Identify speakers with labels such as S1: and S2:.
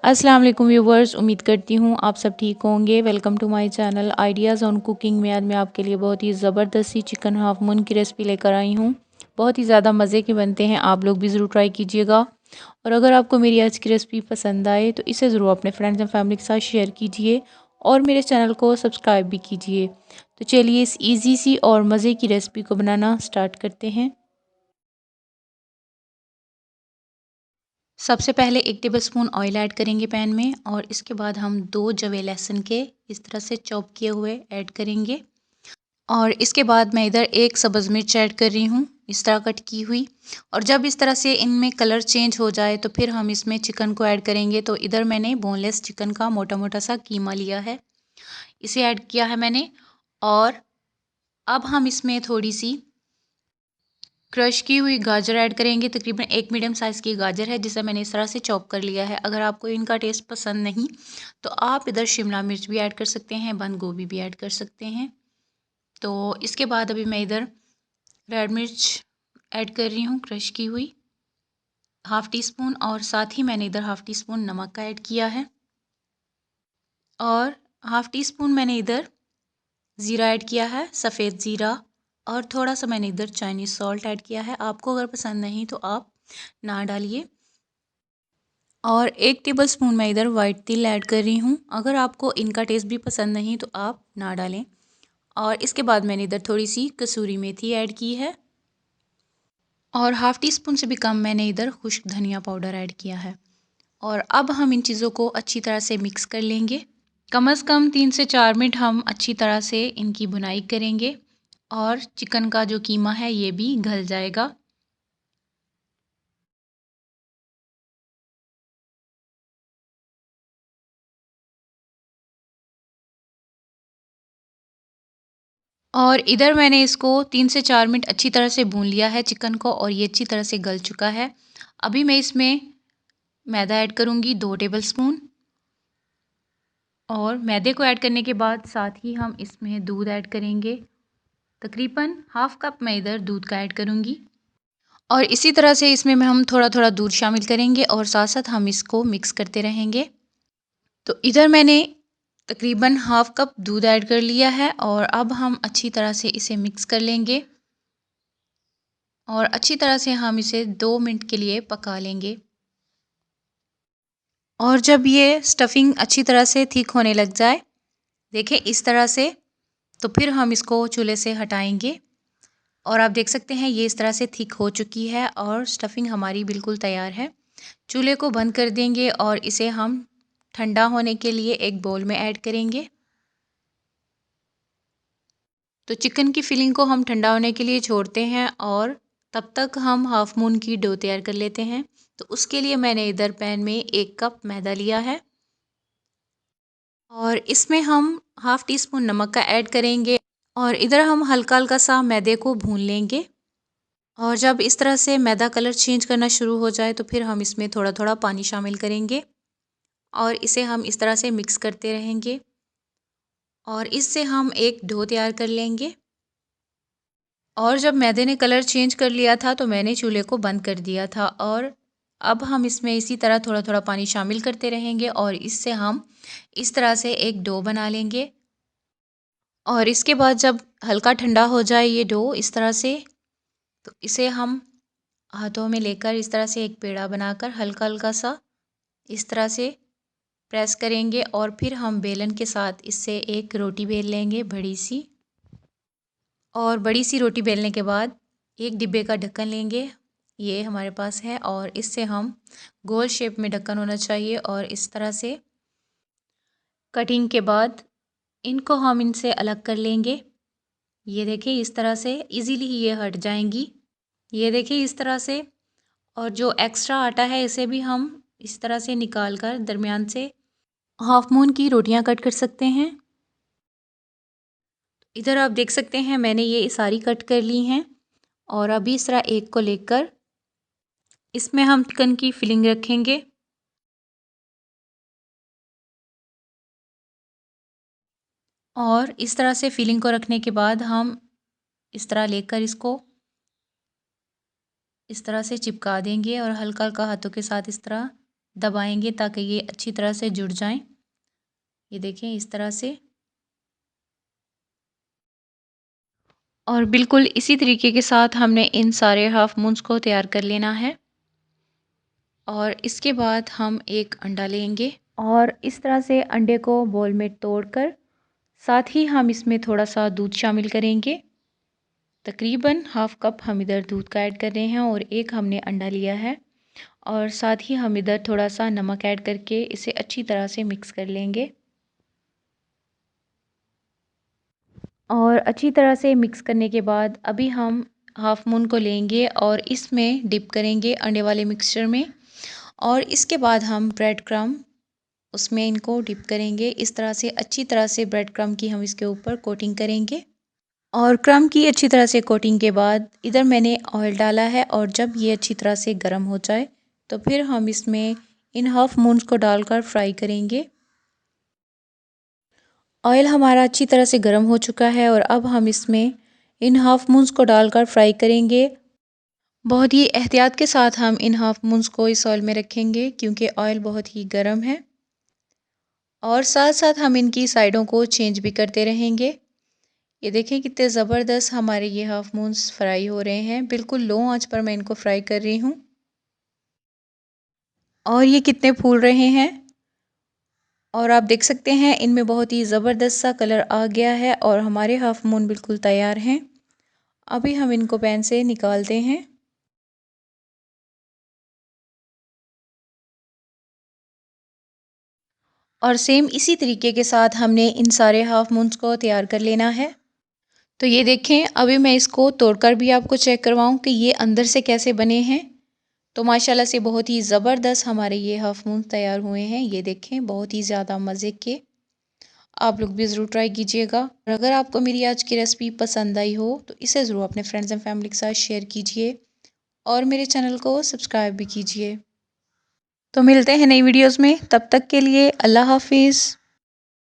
S1: अस्सलाम वालेकुम व्यूवर्स, उम्मीद करती हूँ आप सब ठीक होंगे। Welcome to my channel ideas on cooking में। आज मैं आपके लिए बहुत ही ज़बरदस्त सी चिकन हाफ मून की रेसिपी लेकर आई हूँ। बहुत ही ज़्यादा मज़े के बनते हैं, आप लोग भी ज़रूर ट्राई कीजिएगा। और अगर आपको मेरी आज की रेसिपी पसंद आए तो इसे ज़रूर अपने फ्रेंड्स एंड फैमिली के साथ शेयर कीजिए और मेरे चैनल को सब्सक्राइब भी कीजिए। तो चलिए इस ईजी सी और मज़े की रेसिपी को बनाना स्टार्ट करते हैं। सबसे पहले 1 टेबलस्पून ऑयल ऐड करेंगे पैन में और इसके बाद हम 2 जवे लहसुन के इस तरह से चॉप किए हुए ऐड करेंगे। और इसके बाद मैं इधर 1 सब्ज़ मिर्च ऐड कर रही हूँ, इस तरह कट की हुई। और जब इस तरह से इनमें कलर चेंज हो जाए तो फिर हम इसमें चिकन को ऐड करेंगे। तो इधर मैंने बोनलेस चिकन का मोटा मोटा सा कीमा लिया है, इसे ऐड किया है मैंने। और अब हम इसमें थोड़ी सी क्रश की हुई गाजर ऐड करेंगे। तकरीबन 1 मीडियम साइज़ की गाजर है जिसे मैंने इस तरह से चॉप कर लिया है। अगर आपको इनका टेस्ट पसंद नहीं तो आप इधर शिमला मिर्च भी ऐड कर सकते हैं, बंद गोभी भी ऐड कर सकते हैं। तो इसके बाद अभी मैं इधर रेड मिर्च ऐड कर रही हूँ, क्रश की हुई, हाफ़ टी स्पून। और साथ ही मैंने इधर हाफ़ टी स्पून नमक का ऐड किया है। और हाफ़ टी स्पून मैंने इधर ज़ीरा ऐड किया है, सफ़ेद ज़ीरा। और थोड़ा सा मैंने इधर चाइनीज़ सॉल्ट ऐड किया है। आपको अगर पसंद नहीं तो आप ना डालिए। और 1 टेबलस्पून मैं इधर वाइट तिल ऐड कर रही हूँ। अगर आपको इनका टेस्ट भी पसंद नहीं तो आप ना डालें। और इसके बाद मैंने इधर थोड़ी सी कसूरी मेथी ऐड की है। और हाफ़ टी स्पून से भी कम मैंने इधर खुश्क धनिया पाउडर ऐड किया है। और अब हम इन चीज़ों को अच्छी तरह से मिक्स कर लेंगे। कम से कम 3 से 4 मिनट हम अच्छी तरह से इनकी भुनाई करेंगे और चिकन का जो कीमा है ये भी गल जाएगा। और इधर मैंने इसको 3 से 4 मिनट अच्छी तरह से भून लिया है चिकन को और ये अच्छी तरह से गल चुका है। अभी मैं इसमें मैदा ऐड करूँगी 2 टेबलस्पून। और मैदे को ऐड करने के बाद साथ ही हम इसमें दूध ऐड करेंगे। तकरीबन हाफ़ कप मैं इधर दूध का ऐड करूँगी। और इसी तरह से इसमें हम थोड़ा थोड़ा दूध शामिल करेंगे और साथ साथ हम इसको मिक्स करते रहेंगे। तो इधर मैंने तकरीबन हाफ़ कप दूध ऐड कर लिया है और अब हम अच्छी तरह से इसे मिक्स कर लेंगे। और अच्छी तरह से हम इसे 2 मिनट के लिए पका लेंगे। और जब ये स्टफिंग अच्छी तरह से थिक होने लग जाए, देखें इस तरह से, तो फिर हम इसको चूल्हे से हटाएंगे। और आप देख सकते हैं ये इस तरह से थिक हो चुकी है और स्टफिंग हमारी बिल्कुल तैयार है। चूल्हे को बंद कर देंगे और इसे हम ठंडा होने के लिए एक बाउल में ऐड करेंगे। तो चिकन की फिलिंग को हम ठंडा होने के लिए छोड़ते हैं और तब तक हम हाफ़ मून की डो तैयार कर लेते हैं। तो उसके लिए मैंने इधर पैन में 1 कप मैदा लिया है और इसमें हम हाफ़ टी स्पून नमक का ऐड करेंगे। और इधर हम हल्का हल्का सा मैदे को भून लेंगे। और जब इस तरह से मैदा कलर चेंज करना शुरू हो जाए तो फिर हम इसमें थोड़ा थोड़ा पानी शामिल करेंगे और इसे हम इस तरह से मिक्स करते रहेंगे। और इससे हम एक डो तैयार कर लेंगे। और जब मैदे ने कलर चेंज कर लिया था तो मैंने चूल्हे को बंद कर दिया था। और अब हम इसमें इसी तरह थोड़ा थोड़ा पानी शामिल करते रहेंगे और इससे हम इस तरह से एक डो बना लेंगे। और इसके बाद जब हल्का ठंडा हो जाए ये डो इस तरह से, तो इसे हम हाथों में लेकर इस तरह से एक पेड़ा बनाकर हल्का हल्का सा इस तरह से प्रेस करेंगे। और फिर हम बेलन के साथ इससे एक रोटी बेल लेंगे बड़ी सी। और बड़ी सी रोटी बेलने के बाद एक डिब्बे का ढक्कन लेंगे, ये हमारे पास है। और इससे हम गोल शेप में ढक्कन होना चाहिए। और इस तरह से कटिंग के बाद इनको हम इनसे अलग कर लेंगे। ये देखिए इस तरह से इजीली ही ये हट जाएंगी। ये देखिए इस तरह से। और जो एक्स्ट्रा आटा है इसे भी हम इस तरह से निकाल कर दरमियान से हाफ मून की रोटियां कट कर सकते हैं। इधर आप देख सकते हैं मैंने ये सारी कट कर ली हैं। और अभी इस तरह एक को लेकर इसमें हम चिकन की फिलिंग रखेंगे। और इस तरह से फिलिंग को रखने के बाद हम इस तरह लेकर इसको इस तरह से चिपका देंगे और हल्का हल्का हाथों के साथ इस तरह दबाएंगे ताकि ये अच्छी तरह से जुड़ जाएं। ये देखें इस तरह से। और बिल्कुल इसी तरीके के साथ हमने इन सारे हाफ मून्स को तैयार कर लेना है। और इसके बाद हम एक अंडा लेंगे और इस तरह से अंडे को बोल में तोड़कर साथ ही हम इसमें थोड़ा सा दूध शामिल करेंगे। तकरीबन हाफ कप हम इधर दूध का ऐड कर रहे हैं और एक हमने अंडा लिया है। और साथ ही हम इधर थोड़ा सा नमक ऐड करके इसे अच्छी तरह से मिक्स कर लेंगे। और अच्छी तरह से मिक्स करने के बाद अभी हम हाफ मून को लेंगे और इसमें डिप करेंगे अंडे वाले मिक्सचर में। और इसके बाद हम ब्रेड क्रम्ब उसमें इनको डिप करेंगे। इस तरह से अच्छी तरह से ब्रेड क्रम्ब की हम इसके ऊपर कोटिंग करेंगे। और क्रम्ब की अच्छी तरह से कोटिंग के बाद इधर मैंने ऑयल डाला है और जब ये अच्छी तरह से गर्म हो जाए तो फिर हम इसमें इन हाफ मून्स को डालकर फ्राई करेंगे। ऑयल हमारा अच्छी तरह से गर्म हो चुका है और अब हम इसमें इन हाफ मून्स को डालकर फ्राई करेंगे। बहुत ही एहतियात के साथ हम इन हाफ मून्स को इस ऑयल में रखेंगे क्योंकि ऑयल बहुत ही गर्म है। और साथ साथ हम इनकी साइडों को चेंज भी करते रहेंगे। ये देखें कितने ज़बरदस्त हमारे ये हाफ मून्स फ्राई हो रहे हैं। बिल्कुल लो आंच पर मैं इनको फ्राई कर रही हूँ। और ये कितने फूल रहे हैं और आप देख सकते हैं इनमें बहुत ही ज़बरदस्त सा कलर आ गया है और हमारे हाफ मून बिल्कुल तैयार हैं। अभी हम इनको पैन से निकालते हैं। और सेम इसी तरीके के साथ हमने इन सारे हाफ मून्स को तैयार कर लेना है। तो ये देखें अभी मैं इसको तोड़कर भी आपको चेक करवाऊँ कि ये अंदर से कैसे बने हैं। तो माशाल्लाह से बहुत ही ज़बरदस्त हमारे ये हाफ मून तैयार हुए हैं। ये देखें बहुत ही ज़्यादा मज़े के। आप लोग भी ज़रूर ट्राई कीजिएगा। और अगर आपको मेरी आज की रेसिपी पसंद आई हो तो इसे ज़रूर अपने फ्रेंड्स एंड फैमिली के साथ शेयर कीजिए और मेरे चैनल को सब्सक्राइब भी कीजिए। तो मिलते हैं नई वीडियोज़ में, तब तक के लिए अल्लाह हाफिज़।